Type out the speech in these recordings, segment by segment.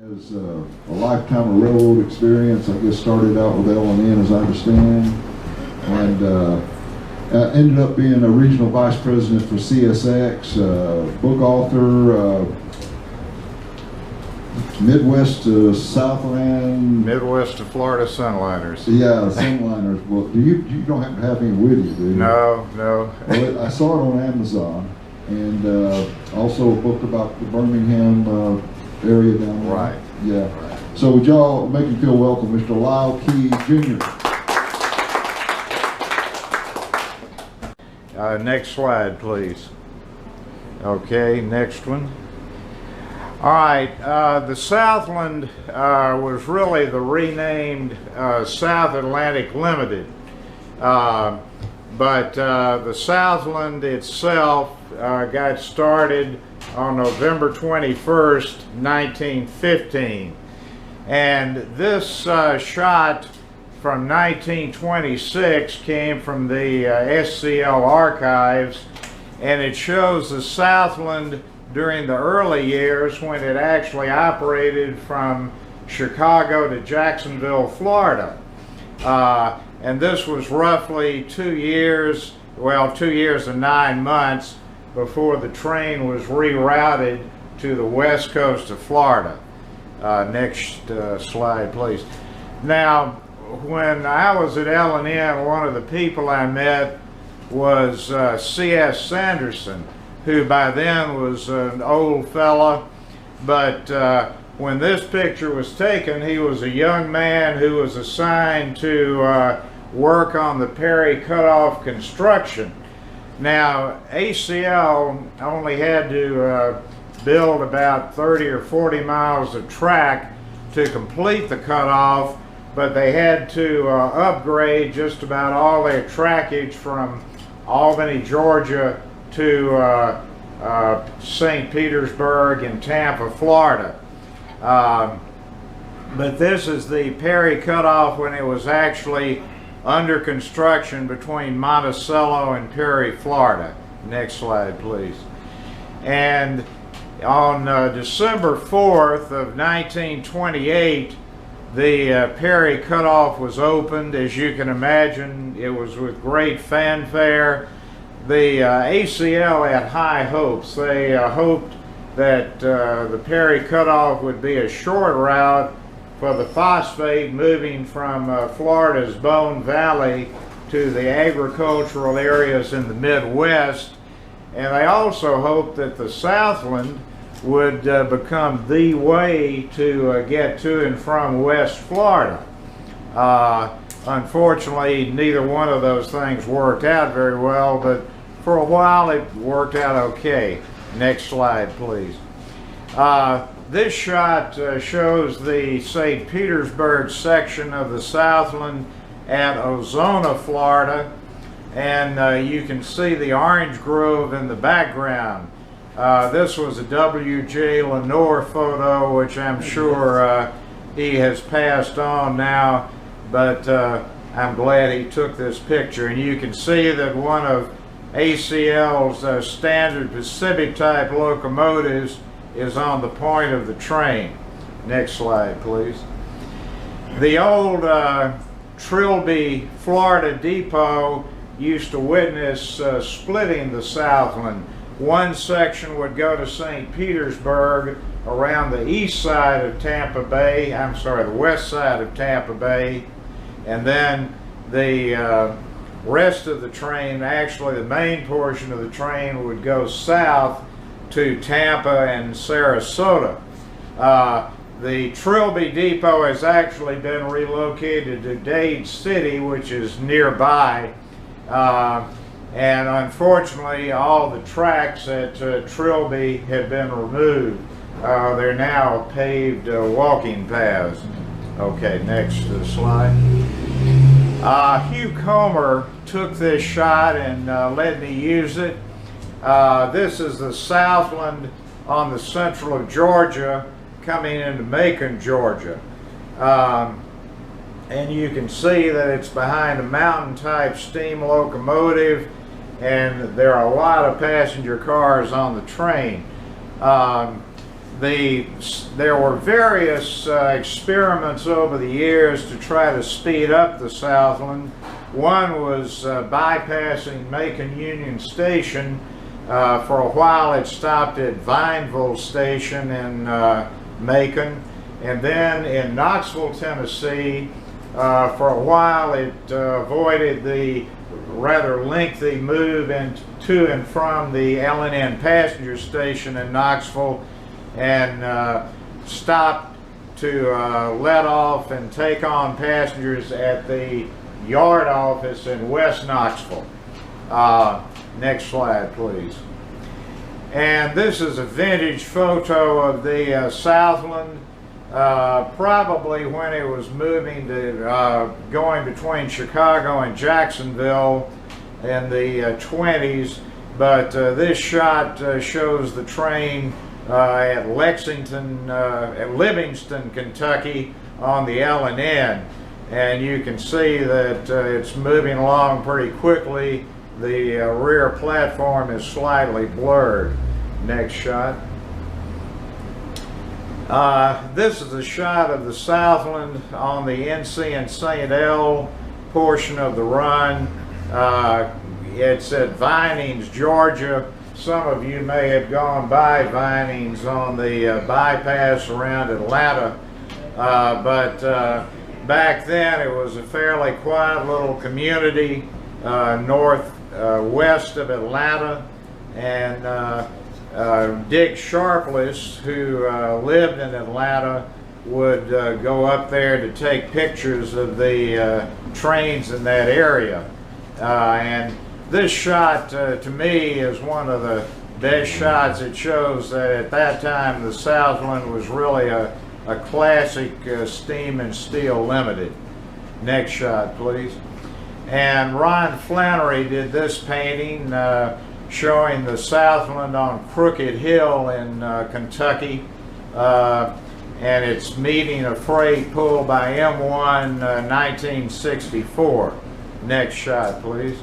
Has a lifetime of railroad experience. I guess started out with L&N, as I understand, and ended up being a regional vice president for CSX, book author, Midwest to Southland. Midwest to Florida Sunliners. Yeah, Sunliners. Well, you don't happen to have any with you, do you? No. Well, I saw it on Amazon, and also a book about the Birmingham area down there. Right. Yeah. Right. So would y'all make him feel welcome, Mr. Lyle Key, Jr. Next slide, please. Okay, next one. All right, the Southland was really the renamed South Atlantic Limited. But the Southland itself got started on November 21st, 1915. And this shot from 1926 came from the ACL archives, and it shows the Southland during the early years when it actually operated from Chicago to Jacksonville, Florida. And this was roughly 2 years, well, 2 years and 9 months before the train was rerouted to the west coast of Florida. Next slide, please. Now, when I was at L&N, one of the people I met was C.S. Sanderson, who by then was an old fella, but when this picture was taken, he was a young man who was assigned to work on the Perry Cutoff construction. Now, ACL only had to build about 30 or 40 miles of track to complete the cutoff, but they had to upgrade just about all their trackage from Albany, Georgia to St. Petersburg and Tampa, Florida. But this is the Perry Cutoff when it was actually under construction between Monticello and Perry, Florida. Next slide, please. And on December 4th of 1928, the Perry Cutoff was opened. As you can imagine, it was with great fanfare. The ACL had high hopes. They hoped that the Perry Cutoff would be a short route for the phosphate moving from Florida's Bone Valley to the agricultural areas in the Midwest. And they also hoped that the Southland would become the way to get to and from West Florida. Unfortunately, neither one of those things worked out very well, but for a while it worked out okay. Next slide, please. This shot shows the St. Petersburg section of the Southland at Ozona, Florida, and you can see the orange grove in the background. This was a W.J. Lenore photo, which I'm sure he has passed on now, but I'm glad he took this picture. And you can see that one of ACL's standard Pacific type locomotives is on the point of the train. Next slide, please. The old Trilby, Florida depot used to witness splitting the Southland. One section would go to St. Petersburg around the east side of Tampa Bay, the west side of Tampa Bay, and then the rest of the train, actually the main portion of the train, would go south to Tampa and Sarasota. The Trilby depot has actually been relocated to Dade City, which is nearby. And unfortunately, all the tracks at Trilby have been removed. They're now paved walking paths. Okay, next slide. Hugh Comer took this shot and let me use it. This is the Southland on the central of Georgia coming into Macon, Georgia. And you can see that it's behind a mountain type steam locomotive, and there are a lot of passenger cars on the train. there were various experiments over the years to try to speed up the Southland. One was bypassing Macon Union Station. For a while it stopped at Vineville Station in Macon, and then in Knoxville, Tennessee, for a while it avoided the rather lengthy move to and from the L&N passenger station in Knoxville, and stopped to let off and take on passengers at the yard office in West Knoxville. Next slide, please. And this is a vintage photo of the Southland, probably when it was moving to going between Chicago and Jacksonville in the 20s. But this shot shows the train at Livingston, Kentucky on the L&N. And you can see that it's moving along pretty quickly. The rear platform is slightly blurred. Next shot. This is a shot of the Southland on the NC&StL portion of the run. It's at Vinings, Georgia. Some of you may have gone by Vinings on the bypass around Atlanta, but back then it was a fairly quiet little community northwest of Atlanta, and Dick Sharpless, who lived in Atlanta, would go up there to take pictures of the trains in that area. And this shot, to me, is one of the best shots. It shows that at that time the Southland was really a classic steam and steel limited. Next shot, please. And Ron Flannery did this painting showing the Southland on Crooked Hill in Kentucky, and it's meeting a freight pulled by M1 1964. Next shot, please.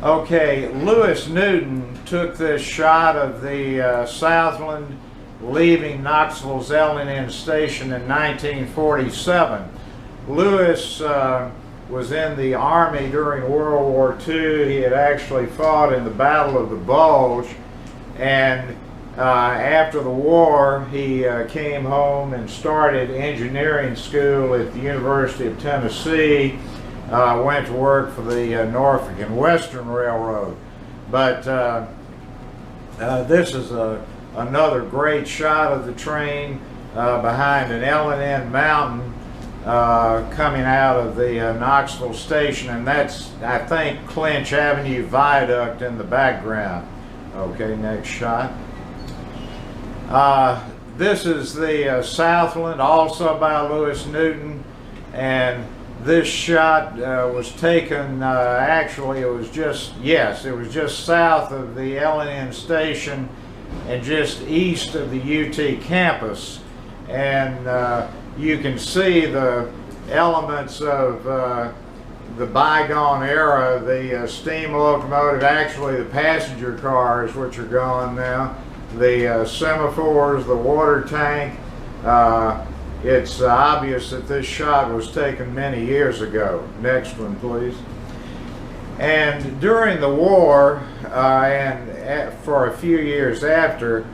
Okay, Lewis Newton took this shot of the Southland leaving Knoxville's L&N station in 1947. Lewis was in the Army during World War II. He had actually fought in the Battle of the Bulge, and after the war he came home and started engineering school at the University of Tennessee. Went to work for the Norfolk and Western Railroad. But this is another great shot of the train behind an L&N mountain coming out of the Knoxville station, and that's, I think, Clinch Avenue Viaduct in the background. Okay, next shot. This is the Southland, also by Lewis Newton, and this shot was taken, actually it was just south of the L&N station and just east of the UT campus. And you can see the elements of the Bygone Era, the steam locomotive, actually the passenger cars, which are gone now, the semaphores, the water tank. It's obvious that this shot was taken many years ago. Next one, please. And during the war, and for a few years after,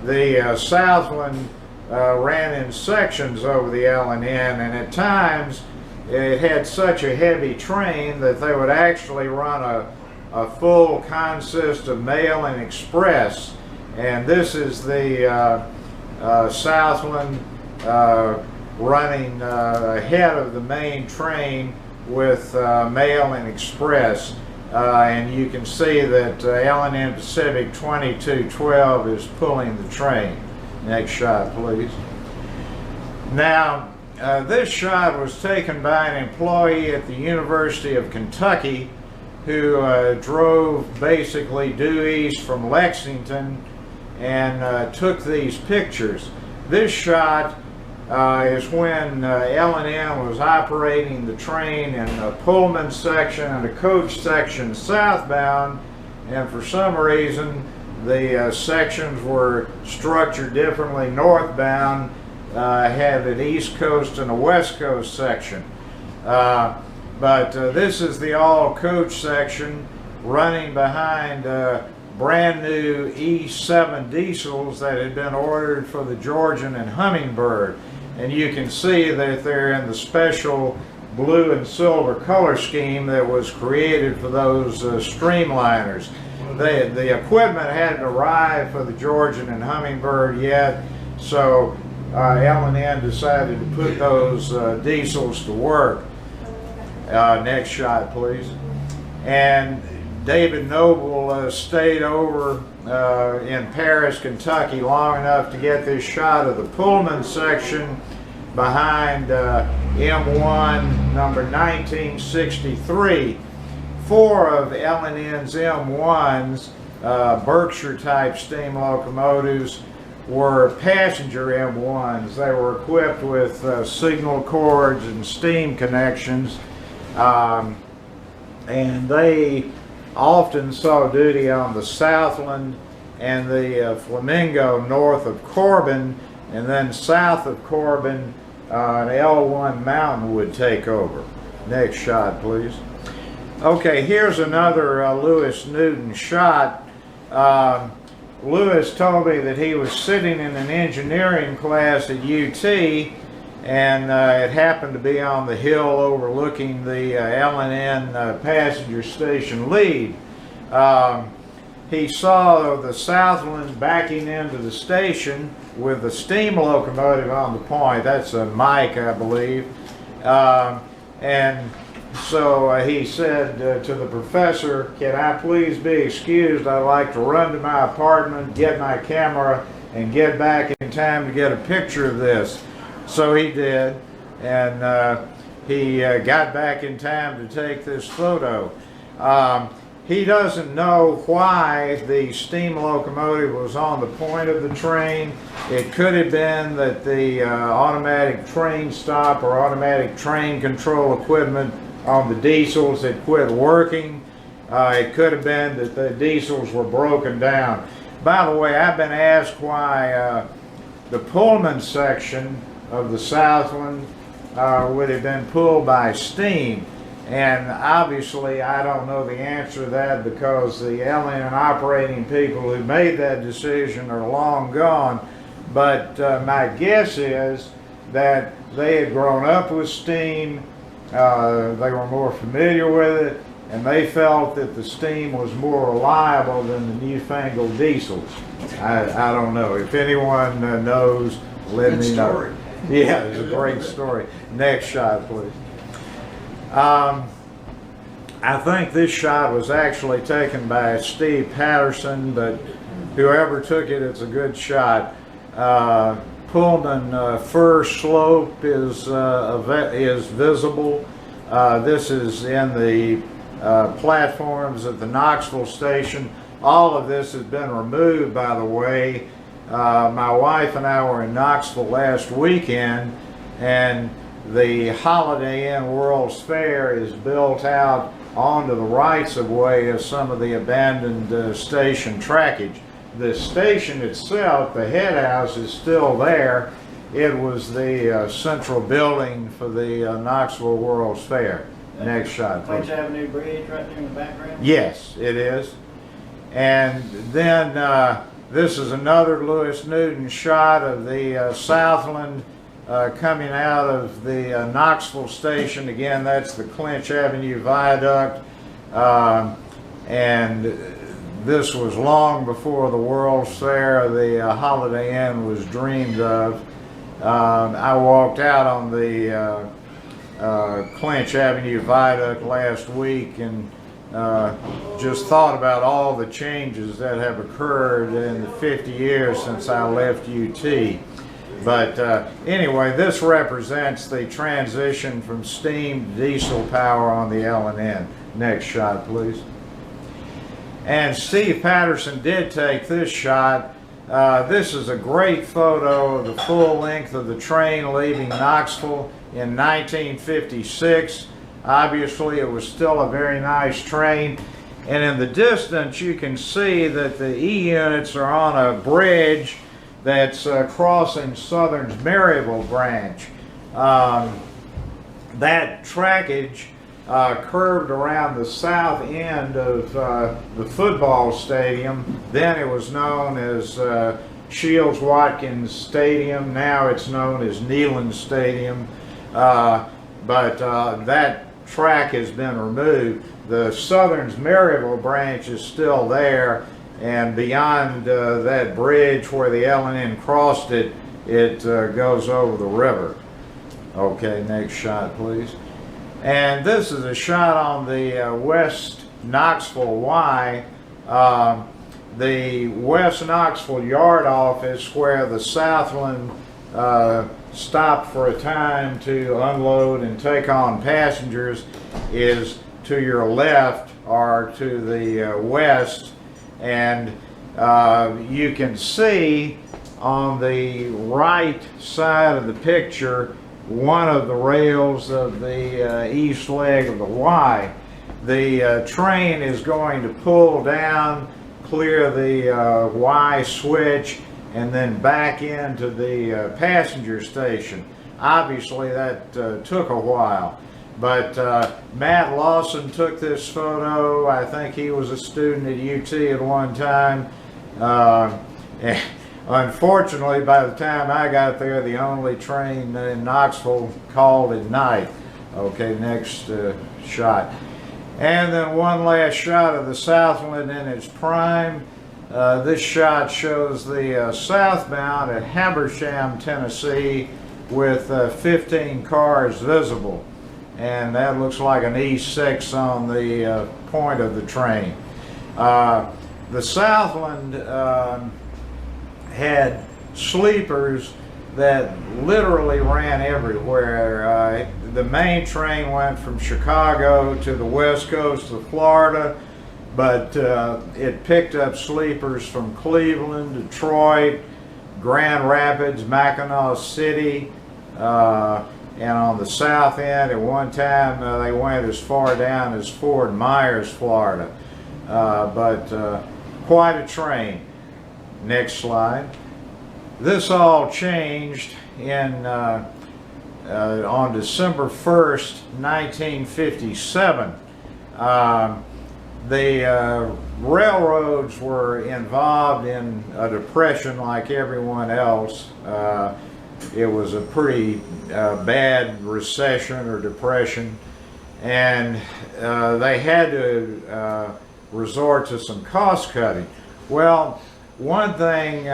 the Southland ran in sections over the L&N, and at times it had such a heavy train that they would actually run a full consist of mail and express. And this is the Southland running ahead of the main train with mail and express. And you can see that L&N Pacific 2212 is pulling the train. Next shot, please. Now, this shot was taken by an employee at the University of Kentucky who drove basically due east from Lexington and took these pictures. This shot is when L&N was operating the train in a Pullman section and a coach section southbound, and for some reason the sections were structured differently. Northbound had an East Coast and a West Coast section. But this is the all-coach section running behind brand new E7 diesels that had been ordered for the Georgian and Hummingbird. And you can see that they're in the special blue and silver color scheme that was created for those streamliners. The equipment hadn't arrived for the Georgian and Hummingbird yet, so L&N decided to put those diesels to work. Next shot, please. And David Noble stayed over in Paris, Kentucky long enough to get this shot of the Pullman section behind M1 number 1963. 4 of L&N's M1s, Berkshire type steam locomotives, were passenger M1s. They were equipped with signal cords and steam connections, and they often saw duty on the Southland and the Flamingo north of Corbin, and then south of Corbin an L1 Mountain would take over. Next shot, please. Okay, here's another Lewis Newton shot. Lewis told me that he was sitting in an engineering class at UT, and it happened to be on the hill overlooking the L&N passenger station lead. He saw the Southland backing into the station with the steam locomotive on the point. That's a Mike, I believe. And so he said to the professor, "Can I please be excused? I'd like to run to my apartment, get my camera, and get back in time to get a picture of this." So he did, and he got back in time to take this photo. He doesn't know why the steam locomotive was on the point of the train. It could have been that the automatic train stop or automatic train control equipment on the diesels had quit working. It could have been that the diesels were broken down. By the way, I've been asked why the Pullman section of the Southland would have been pulled by steam. And obviously I don't know the answer to that, because the L&N operating people who made that decision are long gone. But my guess is that they had grown up with steam, they were more familiar with it, and they felt that the steam was more reliable than the newfangled diesels. I don't know. If anyone knows, let me know. Yeah, it's a great story. Next shot, please. I think this shot was actually taken by Steve Patterson, but whoever took it, it's a good shot. Pullman first slope is visible. This is in the platforms at the Knoxville station. All of this has been removed, by the way. My wife and I were in Knoxville last weekend, and the Holiday Inn World's Fair is built out onto the rights-of-way of some of the abandoned station trackage. The station itself, the head house, is still there. It was the central building for the Knoxville World's Fair. Next shot, please. Clinch Avenue Bridge right there in the background? Yes, it is. And then this is another Lewis Newton shot of the Southland coming out of the Knoxville station. Again, that's the Clinch Avenue Viaduct. And this was long before the World's Fair, the Holiday Inn was dreamed of. I walked out on the Clinch Avenue Viaduct last week and just thought about all the changes that have occurred in the 50 years since I left UT. But anyway, this represents the transition from steam to diesel power on the L&N. Next shot, please. And Steve Patterson did take this shot. This is a great photo of the full length of the train leaving Knoxville in 1956. Obviously, it was still a very nice train. And in the distance, you can see that the E units are on a bridge that's crossing Southern's Maryville branch. That trackage curved around the south end of the football stadium. Then it was known as Shields-Watkins Stadium. Now it's known as Neyland Stadium. But that track has been removed. The Southern's Maryville branch is still there, and beyond that bridge where the L&N crossed it, it goes over the river. Okay, next shot, please. And this is a shot on the West Knoxville Wye. The West Knoxville Yard Office, where the Southland stopped for a time to unload and take on passengers, is to your left or to the west. And you can see on the right side of the picture one of the rails of the east leg of the Y. The train is going to pull down, clear the Y switch, and then back into the passenger station. Obviously that took a while, but Matt Lawson took this photo. I think he was a student at UT at one time. Unfortunately, by the time I got there, the only train in Knoxville called at night. Okay, next shot. And then one last shot of the Southland in its prime. This shot shows the southbound at Habersham, Tennessee, with 15 cars visible. And that looks like an E6 on the point of the train. The Southland had sleepers that literally ran everywhere. The main train went from Chicago to the west coast of Florida, but it picked up sleepers from Cleveland, Detroit, Grand Rapids, Mackinac City, and on the south end at one time they went as far down as Fort Myers, Florida. But quite a train. Next slide. This all changed in on December 1st, 1957. The railroads were involved in a depression like everyone else. It was a pretty bad recession or depression, and they had to resort to some cost cutting. Well, one thing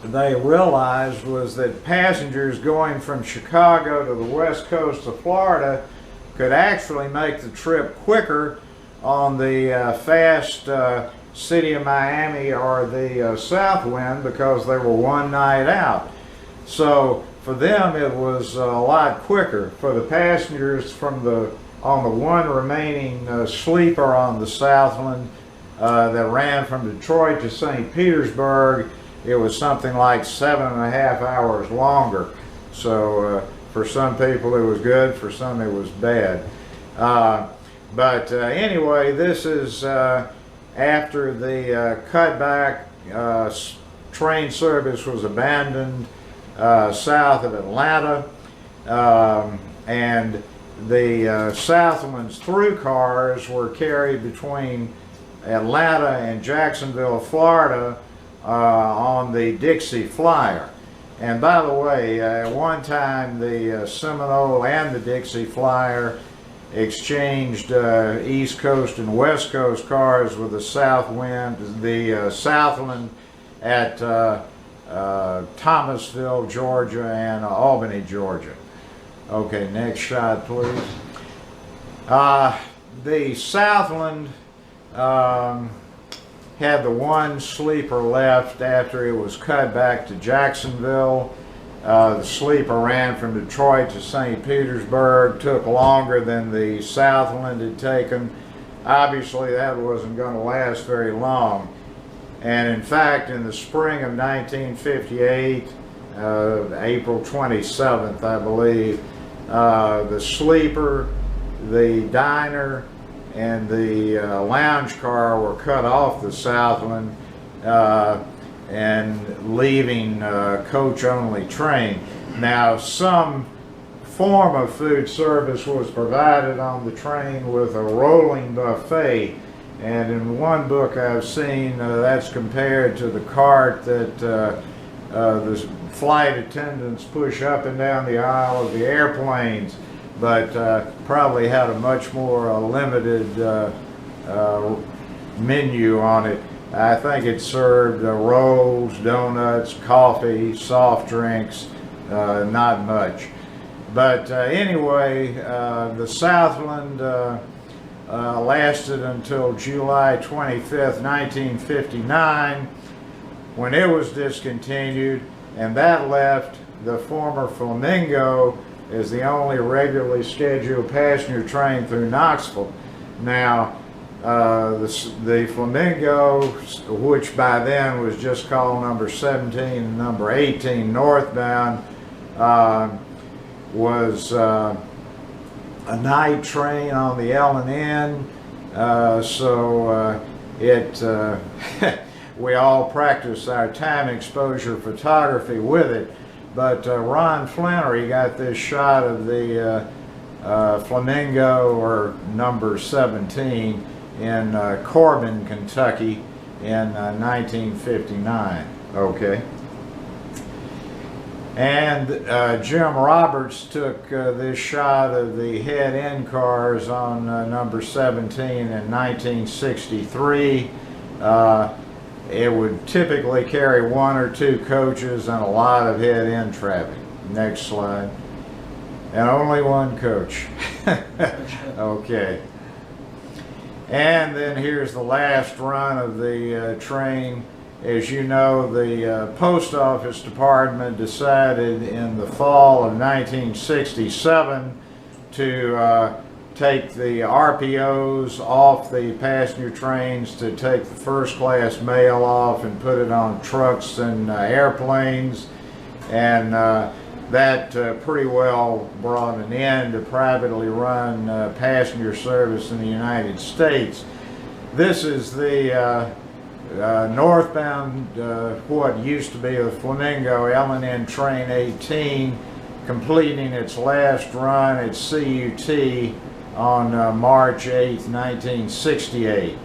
they realized was that passengers going from Chicago to the west coast of Florida could actually make the trip quicker on the fast City of Miami or the Southland because they were one night out. So for them it was a lot quicker. For the passengers from on the one remaining sleeper on the Southland that ran from Detroit to St. Petersburg, it was something like 7.5 hours longer. So for some people it was good, for some it was bad. But anyway, this is after the cutback. Train service was abandoned south of Atlanta, and the Southland's through cars were carried between Atlanta and Jacksonville, Florida, on the Dixie Flyer. And by the way, at one time the Seminole and the Dixie Flyer exchanged East Coast and West Coast cars with the Southland at Thomasville, Georgia, and Albany, Georgia. Okay, next shot, please. The Southland had the one sleeper left after it was cut back to Jacksonville. The sleeper ran from Detroit to St. Petersburg, took longer than the Southland had taken. Obviously that wasn't going to last very long. And in fact, in the spring of 1958, April 27th, I believe, the sleeper, the diner, and the lounge car were cut off the Southland and leaving coach-only train. Now, some form of food service was provided on the train with a rolling buffet, and in one book I've seen that's compared to the cart that the flight attendants push up and down the aisle of the airplanes, but probably had a much more limited menu on it. I think it served rolls, donuts, coffee, soft drinks, not much. But anyway, the Southland lasted until July 25th, 1959, when it was discontinued, and that left the former Flamingo as the only regularly scheduled passenger train through Knoxville. Now, the Flamingo, which by then was just called number 17 and number 18 northbound, was a night train on the L&N, so we all practiced our time exposure photography with it. But Ron Flannery got this shot of the Flamingo, or number 17, in Corbin, Kentucky in 1959. Okay. And Jim Roberts took this shot of the head end cars on number 17 in 1963. It would typically carry 1 or 2 coaches and a lot of head end traffic. Next slide. And only 1 coach. Okay. And then here's the last run of the train. As you know, the Post Office Department decided in the fall of 1967 to take the RPOs off the passenger trains, to take the first class mail off and put it on trucks and airplanes, and that pretty well brought an end to privately run passenger service in the United States. This is the northbound, what used to be the Flamingo L&N Train 18, completing its last run at CUT on March 8, 1968.